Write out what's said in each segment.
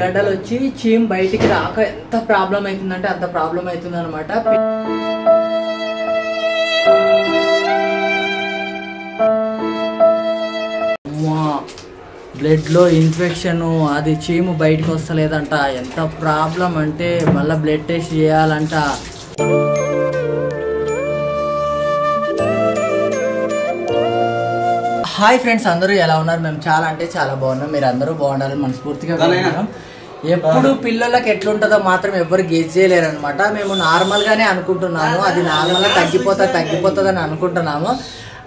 గడ్డలు వచ్చి చీమ్ బయటికి రాక ఎంత ప్రాబ్లం అవుతుందంటే అంత ప్రాబ్లం అవుతుంది అనమాట. బ్లడ్ లో ఇన్ఫెక్షన్, అది చీము బయటకు వస్తలేదంట. ఎంత ప్రాబ్లం అంటే మళ్ళీ బ్లడ్ టెస్ట్ చేయాలంట. హాయ్ ఫ్రెండ్స్, అందరూ ఎలా ఉన్నారు? మేము చాలా అంటే చాలా బాగున్నాం. మీరు అందరూ బాగుండాలని మనస్ఫూర్తిగా కోరుకుంటున్నాం. ఎప్పుడు పిల్లలకి ఎట్లుంటుందో మాత్రం ఎవరు గెస్ చేయలేరు అనమాట. మేము నార్మల్ గానే అనుకుంటున్నాము, అది నార్మల్ గా తగ్గిపోతుంది అని అనుకుంటున్నాము.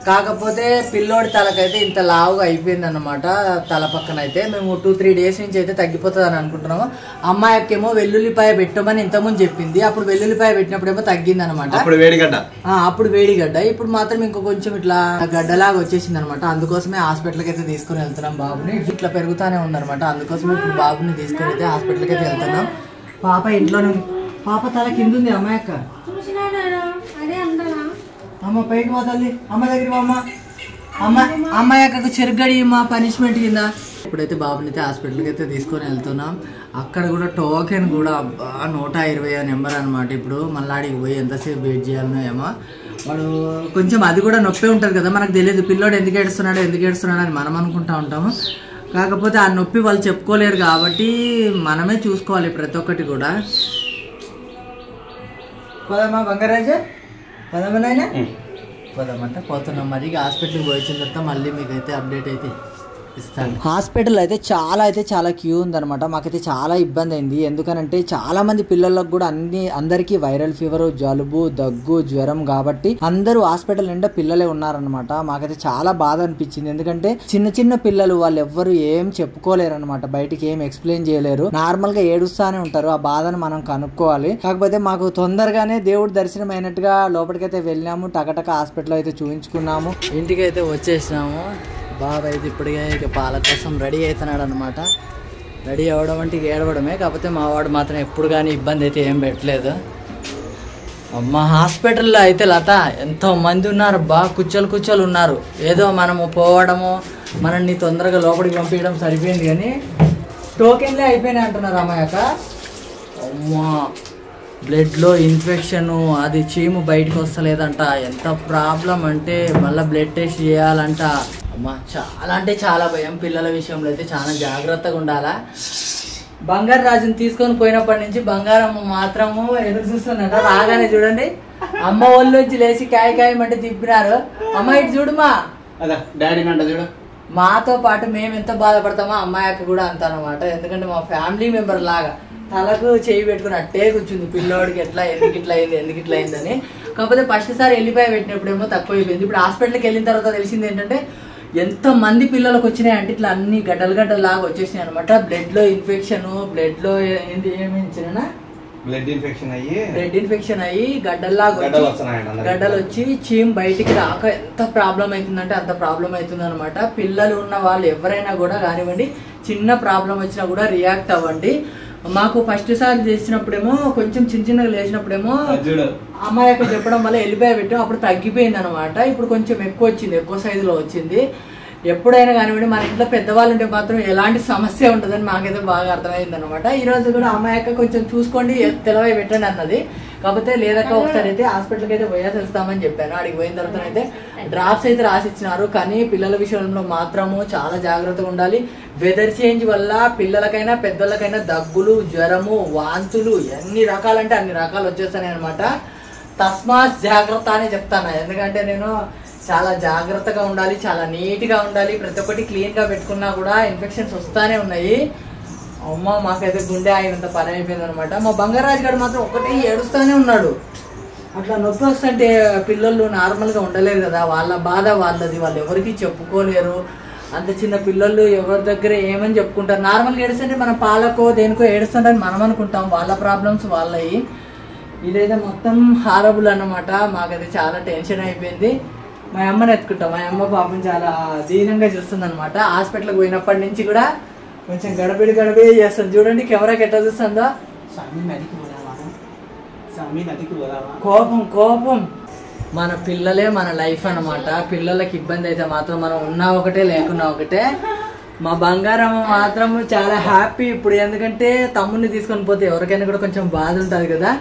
కాకపోతే పిల్లోడి తలకైతే ఇంత లావుగా అయిపోయింది అనమాట. తల పక్కన అయితే మేము 2-3 days నుంచి అయితే తగ్గిపోతుంది అని అనుకుంటున్నాము. అమ్మాయికేమో వెల్లుల్లిపాయ పెట్టమని ఇంతకుముందు చెప్పింది. అప్పుడు వెల్లుల్లిపాయ పెట్టినప్పుడేమో తగ్గింది అనమాట. అప్పుడు వేడిగడ్డ. ఇప్పుడు మాత్రం ఇంకో కొంచెం ఇట్లా గడ్డలాగా వచ్చేసింది అనమాట. అందుకోసమే హాస్పిటల్కి అయితే తీసుకుని వెళ్తున్నాం బాబుని. ఇట్లా పెరుగుతానే ఉందనమాట. అందుకోసమే ఇప్పుడు బాబుని తీసుకుని అయితే హాస్పిటల్కి అయితే వెళ్తున్నాం. పాప ఇంట్లోనే, పాప తల కింద ఉంది. అమ్మాయి అమ్మ పైకి పోతుంది. అమ్మ దగ్గర అమ్మాయి అక్కకు చెరుగడి మా పనిష్మెంట్ కింద. ఇప్పుడైతే బాబుని అయితే హాస్పిటల్కి అయితే తీసుకొని వెళ్తున్నాం. అక్కడ కూడా టోకెన్ కూడా 120 నెంబర్ అనమాట. ఇప్పుడు మళ్ళాడికి పోయి ఎంతసేపు వెయిట్ చేయాలనో ఏమో. వాడు కొంచెం అది కూడా నొప్పి ఉంటుంది కదా, మనకు తెలియదు పిల్లోడు ఎందుకు ఏడుస్తున్నాడు అని మనం అనుకుంటా ఉంటాము. కాకపోతే ఆ నొప్పి వాళ్ళు చెప్పుకోలేరు కాబట్టి మనమే చూసుకోవాలి ప్రతి ఒక్కటి కూడా. పోదామా బంగారాజు? పోదామనైనా పోదామంటే పోతున్నాం. మరి హాస్పిటల్కి పోయించిన తర్వాత మళ్ళీ మీకైతే అప్డేట్ అయితే ఇస్తాను. హాస్పిటల్ అయితే చాలా క్యూ ఉందనమాట. మాకైతే చాలా ఇబ్బంది అయింది. ఎందుకనంటే చాలా మంది పిల్లలకు కూడా అందరికీ వైరల్ ఫీవర్, జలుబు, దగ్గు, జ్వరం కాబట్టి అందరూ హాస్పిటల్ నిండా పిల్లలే ఉన్నారనమాట. మాకైతే చాలా బాధ అనిపించింది. ఎందుకంటే చిన్న పిల్లలు, వాళ్ళు ఎవ్వరు ఏం చెప్పుకోలేరు అనమాట. బయటికి ఏం ఎక్స్ప్లెయిన్ చేయలేరు. నార్మల్ గా ఏడుస్తానే ఉంటారు. ఆ బాధను మనం కనుక్కోవాలి. కాకపోతే మాకు తొందరగానే దేవుడు దర్శనం అయినట్టుగా లోపలికైతే వెళ్ళినాము. టకటక హాస్పిటల్ అయితే చూపించుకున్నాము. ఇంటికి అయితే వచ్చేసినాము. బాబు అయితే ఇప్పటికే పాల కోసం రెడీ అవుతున్నాడు అనమాట. రెడీ అవ్వడం అంటే ఏడవడమే. కాకపోతే మా వాడు మాత్రం ఎప్పుడు కానీ ఇబ్బంది అయితే ఏం పెట్టలేదు. మా హాస్పిటల్లో అయితే లత ఎంతో మంది ఉన్నారు. బాగా కుచ్చలు ఉన్నారు. ఏదో మనము పోవడము, మనల్ని తొందరగా లోపలికి పంపించడం సరిపోయింది కానీ టోకెన్లే అయిపోయినాయి అంటున్నారు అమ్మాయక. అమ్మా, బ్లడ్లో ఇన్ఫెక్షన్, అది చీము బయటకు వస్తలేదంట. ఎంత ప్రాబ్లం అంటే మళ్ళీ బ్లడ్ టెస్ట్ చేయాలంట. అమ్మా, చాలా అంటే చాలా భయం. పిల్లల విషయంలో అయితే చాలా జాగ్రత్తగా ఉండాలా. బంగారు రాజుని తీసుకొని పోయినప్పటి నుంచి బంగారమ్మ మాత్రము ఎదురు చూస్తున్నట. రాగానే చూడండి అమ్మ ఒళ్ళు వచ్చి లేచి కాయమంటే తిప్పినారు. అమ్మ ఇటు చూడుమా, డాడీ అంట చూడు. మాతో పాటు మేము ఎంత బాధపడతామో అమ్మాయి అక్క కూడా అంత అనమాట. ఎందుకంటే మా ఫ్యామిలీ మెంబర్ లాగా తలకు చేయి పెట్టుకుని అట్టే కూర్చుంది. పిల్లోడికి ఎందుకు ఇట్లా అయిందని. కాకపోతే ఫస్ట్ సారి వెళ్ళిపోయి పెట్టినప్పుడేమో తక్కువ అయిపోయింది. ఇప్పుడు హాస్పిటల్కి వెళ్ళిన తర్వాత తెలిసింది ఏంటంటే ఎంత మంది పిల్లలకు వచ్చినాయి అంటే ఇట్లా అన్ని గడ్డలు లాగా వచ్చేసినాయి అనమాట. బ్లడ్ లో ఇన్ఫెక్షన్, బ్లడ్ లో బ్లడ్ ఇన్ఫెక్షన్ అయ్యి గడ్డలు వచ్చి చీమ్ బయటికి రాక ఎంత ప్రాబ్లం అవుతుందంటే అంత ప్రాబ్లం అవుతుంది అనమాట. పిల్లలు ఉన్న వాళ్ళు ఎవరైనా కూడా కానివ్వండి, చిన్న ప్రాబ్లం వచ్చినా కూడా రియాక్ట్ అవ్వండి. మాకు ఫస్ట్ సారి చేసినప్పుడేమో కొంచెం చిన్నగా లేచినప్పుడేమో అమ్మాయి యొక్క చెప్పడం వల్ల వెళ్ళిపోయి పెట్టాం. అప్పుడు తగ్గిపోయింది అనమాట. ఇప్పుడు కొంచెం ఎక్కువ సైజులో వచ్చింది. ఎప్పుడైనా కానివ్వండి మన ఇంట్లో పెద్దవాళ్ళు ఉంటే మాత్రం ఎలాంటి సమస్య ఉంటుందని మాకైతే బాగా అర్థమైంది అనమాట. ఈ రోజు కూడా అమ్మాయి యొక్క కొంచెం చూసుకోండి, తెలవై పెట్టండి అన్నది. కాకపోతే లేదక్క ఒకసారి అయితే హాస్పిటల్కి అయితే పోయేసి వస్తామని చెప్పాను. అడిగి పోయిన తర్వాత అయితే డ్రాప్స్ అయితే రాసిచ్చినారు. కానీ పిల్లల విషయంలో మాత్రము చాలా జాగ్రత్తగా ఉండాలి. వెదర్ చేంజ్ వల్ల పిల్లలకైనా పెద్దలకైనా దగ్గులు, జ్వరము, వాంతులు ఎన్ని రకాలంటే అన్ని రకాలు వచ్చేస్తాయి అనమాట. తస్మాత్ జాగ్రత్త అని చెప్తాను. ఎందుకంటే నేను చాలా జాగ్రత్తగా ఉండాలి, చాలా నీట్గా ఉండాలి. ప్రతి ఒక్కటి క్లీన్గా పెట్టుకున్నా కూడా ఇన్ఫెక్షన్స్ వస్తానే ఉన్నాయి. అమ్మ, మాకైతే గుండె ఆగినంత పని అయిపోయింది అనమాట. మా బంగారాజు గారు మాత్రం ఒకటి ఏడుస్తూనే ఉన్నాడు. అట్లా నొప్పి వస్తుంటే పిల్లలు నార్మల్గా ఉండలేరు కదా, వాళ్ళ బాధ వాళ్ళది, వాళ్ళు ఎవరికి చెప్పుకోలేరు. అంత చిన్న పిల్లలు ఎవరి దగ్గర ఏమని చెప్పుకుంటారు. నార్మల్గా ఏడుస్తుంటే మనం పాలకో దేనికో ఏడుస్తుంటారని మనం అనుకుంటాం. వాళ్ళ ప్రాబ్లమ్స్ వాళ్ళవి. ఇదైతే మొత్తం హారబుల్ అన్నమాట. మాకైతే చాలా టెన్షన్ అయిపోయింది. మా అమ్మని ఎత్తుకుంటాం. మా అమ్మ పాపం చాలా దీనంగా చూస్తుంది అనమాట. హాస్పిటల్కి పోయినప్పటి నుంచి కూడా కొంచెం గడబిడి చేస్తుంది. చూడండి కెమెరాకి ఎట్లా చూస్తుందో. కోపం. మన పిల్లలే మన లైఫ్ అనమాట. పిల్లలకి ఇబ్బంది అయితే మాత్రం మనం ఉన్నా ఒకటే లేకున్నా ఒకటే. మా బంగారమ్మ మాత్రం చాలా హ్యాపీ ఇప్పుడు. ఎందుకంటే తమ్ముడిని తీసుకొని పోతే ఎవరికైనా కూడా కొంచెం బాధ ఉంటుంది కదా.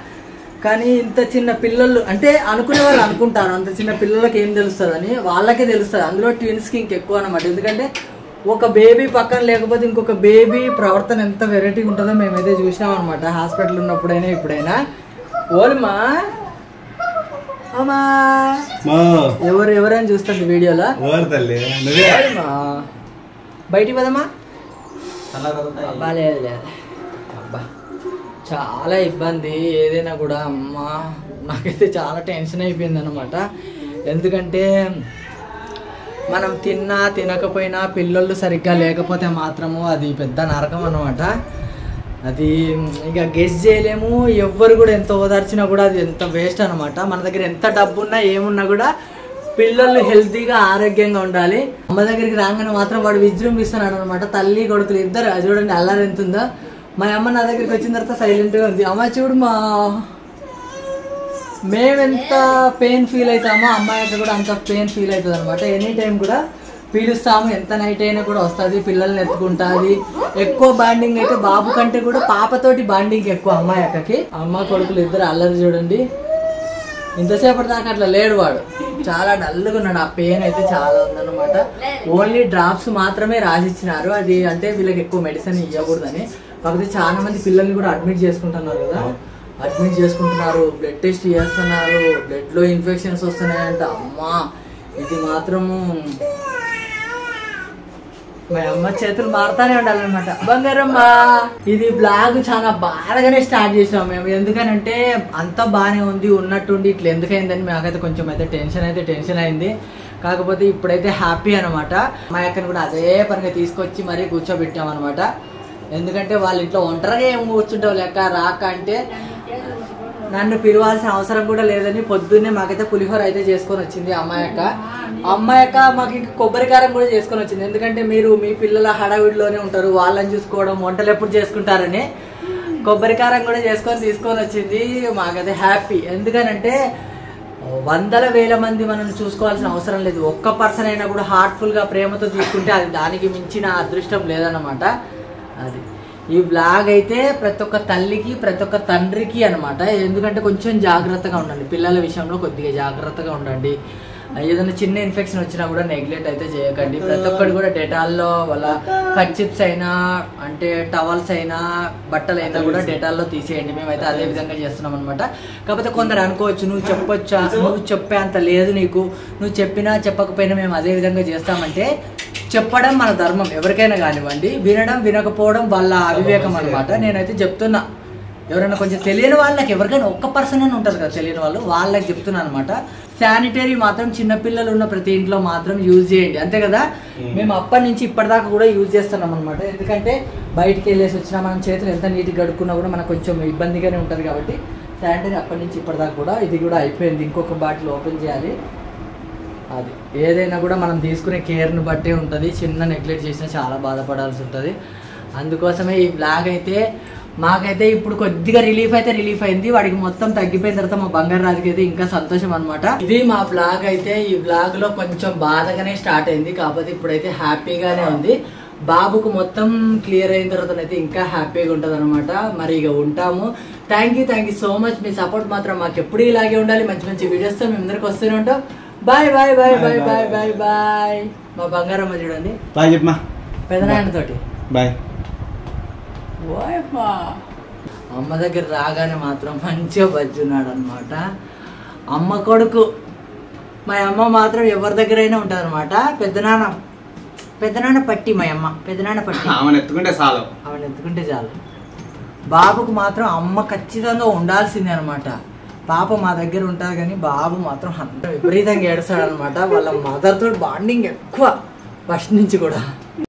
కానీ ఇంత చిన్న పిల్లలు అంటే అనుకునే వాళ్ళు అనుకుంటారు అంత చిన్న పిల్లలకి ఏం తెలుస్తుంది అని, వాళ్ళకే తెలుస్తుంది. అందులో ట్విన్స్కి ఇంకెక్కువ అనమాట. ఎందుకంటే ఒక బేబీ పక్కన లేకపోతే ఇంకొక బేబీ ప్రవర్తన ఎంత వెరైటీగా ఉంటుందో మేమైతే చూసినాం అనమాట హాస్పిటల్ ఉన్నప్పుడైనా ఇప్పుడైనా. ఓల్మా అమ్మా ఎవరైనా చూస్తుంది వీడియోలో. బయటికి పదమ్మా. లేదు లేదు అబ్బా చాలా ఇబ్బంది ఏదైనా కూడా. అమ్మా నాకైతే చాలా టెన్షన్ అయిపోయింది అనమాట. ఎందుకంటే మనం తిన్నా తినకపోయినా పిల్లలు సరిగ్గా లేకపోతే మాత్రము అది పెద్ద నరకం అనమాట. అది ఇక గెస్ చేయలేము. ఎవ్వరు కూడా ఎంత ఓదార్చినా కూడా అది ఎంత వేస్ట్ అనమాట. మన దగ్గర ఎంత డబ్బు ఉన్నా ఏమున్నా కూడా పిల్లలు హెల్తీగా ఆరోగ్యంగా ఉండాలి. అమ్మ దగ్గరికి రాగానే మాత్రం వాడు విజృంభిస్తున్నాడు అనమాట. తల్లి కొడుకులు ఇద్దరు చూడండి అల్లరి ఎంత ఉందో. మా అమ్మ నా దగ్గరికి వచ్చిన తర్వాత సైలెంట్గా ఉంది. అమ్మ చూడు మా మేమెంత పెయిన్ ఫీల్ అవుతామో అమ్మాయి కూడా అంత పెయిన్ ఫీల్ అవుతుంది అనమాట. ఎనీ టైం కూడా పీలుస్తాము, ఎంత నైట్ అయినా కూడా వస్తుంది, పిల్లల్ని ఎత్తుకుంటుంది. ఎక్కువ బాండింగ్ అయితే బాబు కంటే కూడా పాపతోటి బాండింగ్ ఎక్కువ అమ్మాయి అక్కకి. అమ్మ కొడుకులు ఇద్దరు అల్లరి చూడండి. ఇంతసేపటి దాకా అట్లా లేడు వాడు, చాలా డల్గా ఉన్నాడు. ఆ పెయిన్ అయితే చాలా ఉందన్నమాట. ఓన్లీ డ్రాప్స్ మాత్రమే రాసిచ్చినారు. అది అంటే వీళ్ళకి ఎక్కువ మెడిసిన్ ఇవ్వకూడదని. కాకపోతే చాలా మంది పిల్లల్ని కూడా అడ్మిట్ చేసుకుంటున్నారు కదా, అడ్మిట్ చేసుకుంటున్నారు, బ్లడ్ టెస్ట్ చేస్తున్నారు, బ్లడ్లో ఇన్ఫెక్షన్స్ వస్తున్నాయంట. అమ్మా ఇది మాత్రము మా అమ్మ చేతులు మారుతానే ఉండాలన్నమాట. బంగారమ్మ ఇది బ్లాగ్ చాలా బాగానే స్టార్ట్ చేసినాం మేము. ఎందుకనంటే అంత బాగానే ఉంది ఉన్నట్టుండి ఇట్లా ఎందుకైందని మాకైతే కొంచెం అయితే టెన్షన్ అయింది. కాకపోతే ఇప్పుడైతే హ్యాపీ అనమాట. మా అక్కని కూడా అదే పనిగా తీసుకొచ్చి మరీ కూర్చోబెట్టాం అనమాట. ఎందుకంటే వాళ్ళ ఇంట్లో ఒంటరిగా ఏం కూర్చుంటావు లెక్క రాక అంటే నన్ను పిలవాల్సిన అవసరం కూడా లేదని పొద్దున్నే మాకైతే పులిహోర అయితే చేసుకొని వచ్చింది అమ్మాయి అక్క మాకు ఇంకా కొబ్బరికారం కూడా చేసుకొని వచ్చింది. ఎందుకంటే మీరు మీ పిల్లల హడావిడిలోనే ఉంటారు, వాళ్ళని చూసుకోవడం, వంటలు ఎప్పుడు చేసుకుంటారని కొబ్బరికారం కూడా తీసుకొని వచ్చింది. మాకైతే హ్యాపీ. ఎందుకనంటే వందల వేల మంది మనం చూసుకోవాల్సిన అవసరం లేదు. ఒక్క పర్సన్ అయినా కూడా హార్ట్ఫుల్గా ప్రేమతో తీసుకుంటే అది దానికి మించిన అదృష్టం లేదన్నమాట. అది ఈ బ్లాగ్ అయితే ప్రతి ఒక్క తల్లికి ప్రతి ఒక్క తండ్రికి అనమాట. ఎందుకంటే కొంచెం జాగ్రత్తగా ఉండండి, పిల్లల విషయంలో కొద్దిగా జాగ్రత్తగా ఉండండి. ఏదైనా చిన్న ఇన్ఫెక్షన్ వచ్చినా కూడా నెగ్లెక్ట్ అయితే చేయకండి. ప్రతి ఒక్కటి కూడా డెటాల్లో వాళ్ళ కర్చిప్స్ అయినా అంటే టవల్స్ అయినా బట్టలు అయినా కూడా డెటాల్లో తీసేయండి. మేమైతే అదే విధంగా చేస్తున్నాం అనమాట. కాకపోతే కొందరు అనుకోవచ్చు నువ్వు చెప్పొచ్చా, నువ్వు చెప్పే అంత లేదు నీకు, నువ్వు చెప్పినా చెప్పకపోయినా మేము అదే విధంగా చేస్తామంటే చెప్పడం మన ధర్మం ఎవరికైనా కానివ్వండి. వినడం వినకపోవడం వాళ్ళ అవివేకం అనమాట. నేనైతే చెప్తున్నా, ఎవరైనా కొంచెం తెలియని వాళ్ళకి ఎవరికైనా ఒక్క పర్సన్ అని ఉంటారు కదా తెలియని వాళ్ళు, వాళ్ళకి చెప్తున్నాను అనమాట. శానిటరీ మాత్రం చిన్నపిల్లలు ఉన్న ప్రతి ఇంట్లో మాత్రం యూజ్ చేయండి, అంతే కదా. మేము అప్పటి నుంచి ఇప్పటిదాకా కూడా యూజ్ చేస్తున్నాం అనమాట. ఎందుకంటే బయటికి వెళ్ళేసి వచ్చినా మనం చేతులు ఎంత నీట్గా కడుక్కున్నా కూడా మనకు కొంచెం ఇబ్బందిగానే ఉంటుంది కాబట్టి శానిటరీ అప్పటి నుంచి ఇప్పటిదాకా కూడా. ఇది కూడా అయిపోయింది, ఇంకొక బాటిల్ ఓపెన్ చేయాలి. అది ఏదైనా కూడా మనం తీసుకునే కేర్ని బట్టే ఉంటుంది. చిన్న నెగ్లెక్ట్ చేసినా చాలా బాధపడాల్సి ఉంటుంది. అందుకోసమే ఈ బ్లాగ్ అయితే మాకైతే ఇప్పుడు కొద్దిగా రిలీఫ్ అయింది. వాడికి మొత్తం తగ్గిపోయిన తర్వాత మా బంగారు రాజుకి అయితే ఇంకా సంతోషం అనమాట. ఇది మా బ్లాగ్ అయితే. ఈ బ్లాగ్ లో కొంచెం బాధగానే స్టార్ట్ అయింది, కాకపోతే ఇప్పుడైతే హ్యాపీగానే ఉంది. బాబుకు మొత్తం క్లియర్ అయిన తర్వాత అయితే ఇంకా హ్యాపీగా ఉంటుంది అనమాట. మరి ఇక ఉంటాము. Thank you so much. Me support మాత్రం మాకు ఎప్పుడు ఇలాగే ఉండాలి. మంచి మంచి వీడియోస్తో మేము అందరికి వస్తూనే ఉంటాం. Bye bye bye bye bye bye bye. మా బంగారమ్మ చూడండి బాయ్ చెప్పమా పెదనాయనతోటి బాయ్. అమ్మ దగ్గర రాగానే మాత్రం మంచిగా బజ్జున్నాడు అనమాట. అమ్మ కొడుకు మా అమ్మ మాత్రం ఎవరి దగ్గరైనా ఉంటుంది అనమాట. పెద్దనాన్న పట్టి మా అమ్మ పెద్దనాన్న పట్టి ఆమెను ఎత్తుకుంటే చాలు. బాబుకు మాత్రం అమ్మ ఖచ్చితంగా ఉండాల్సిందే అనమాట. పాప మా దగ్గర ఉంటుంది కానీ బాబు మాత్రం విపరీతంగా ఏడుస్తాడు అనమాట. వాళ్ళ మదర్తో బాండింగ్ ఎక్కువ ఫస్ట్ నుంచి కూడా.